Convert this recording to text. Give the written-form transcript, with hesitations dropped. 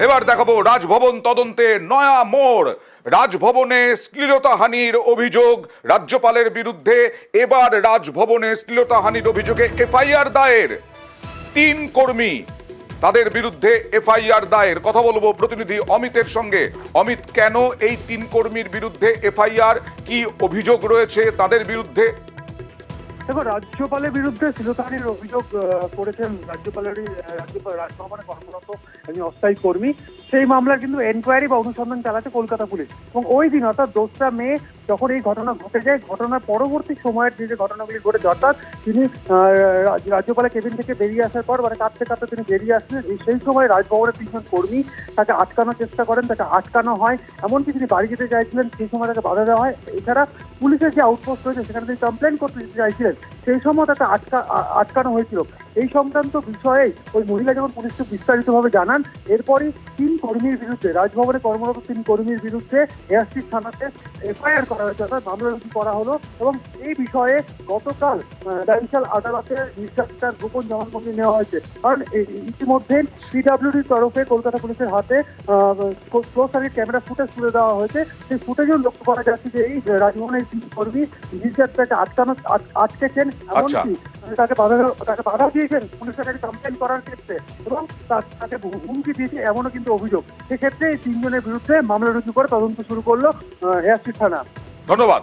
এবার দেখাবো রাজভবন তদন্তে নয়া মোড়। রাজভবনে শ্লীলতাহানির অভিযোগ রাজ্যপালের বিরুদ্ধে। এবার রাজভবনে শ্লীলতাহানির অভিযোগে এফআইআর দায়ের। 3 কর্মী, তাদের বিরুদ্ধে এফআইআর দায়ের। কথা বলবো প্রতিনিধি অমিতের সঙ্গে। অমিত, কেন এই 3 কর্মীর বিরুদ্ধে এফআইআর, কি অভিযোগ রয়েছে তাদের বিরুদ্ধে? দেখো, রাজ্যপালের বিরুদ্ধে শ্লীলতাহানির অভিযোগ করেছেন রাজভবনে কর্মরত একজন অস্থায়ী কর্মী। সেই মামলার কিন্তু এনকোয়ারি বা অনুসন্ধান চালাচ্ছে কলকাতা পুলিশ। এবং ওই দিন অর্থাৎ 2রা মে যখন এই ঘটনা ঘটে যায়, ঘটনার পরবর্তী সময়ের যে ঘটনাগুলি ঘটেছে, অর্থাৎ তিনি রাজ্যপালের কেবিন থেকে বেরিয়ে আসার পর মানে কাঁদতে কাঁদতে তিনি বেরিয়ে আসলেন, সেই সময় রাজভবনের 3 জন কর্মী তাকে আটকানোর চেষ্টা করেন, তাকে আটকানো হয়। এমনকি তিনি বাড়ি যেতে চাইছিলেন, সেই সময় তাকে বাধা দেওয়া হয়। এছাড়া পুলিশের যে আউটপোস্ট রয়েছে সেখানে তিনি কমপ্লেন করতে চাইছিলেন, সেই সময় তাকে আটকানো হয়েছিল। এই সংক্রান্ত বিষয়ে ওই মহিলা যখন পুলিশকে বিস্তারিতভাবে জানান, এরপরই 3 কর্মীর বিরুদ্ধে, রাজভবনে কর্মরত 3 কর্মীর বিরুদ্ধে এআরসি থানাতে এফআইআর করা হয়েছে, অর্থাৎ মামলা রুজু করা হলো। এবং এই বিষয়ে গতকাল ডাইভিশন আদালতে নির্যাতিতার গোপন জবানবন্দি নেওয়া হয়েছে। কারণ ইতিমধ্যে পিডব্লিউডির তরফে কলকাতা পুলিশের হাতে ক্লোজ সার্কিট ক্যামেরা ফুটেজ তুলে দেওয়া হয়েছে। সেই ফুটেজেও লক্ষ্য করা যাচ্ছে যে এই রাজভবনের 3 কর্মী নির্যাতিতাকে আটকেছেন, এমনকি তাকে বাধা দিয়েছেন পুলিশের কাছে কমপ্লেন করার ক্ষেত্রে, এবং তাকে হুমকি দিয়েছে, এমনও কিন্তু অভিযোগ। সেক্ষেত্রে এই 3 জনের বিরুদ্ধে মামলা রুজু করে তদন্ত শুরু করলো এআরসি থানা। ধন্যবাদ।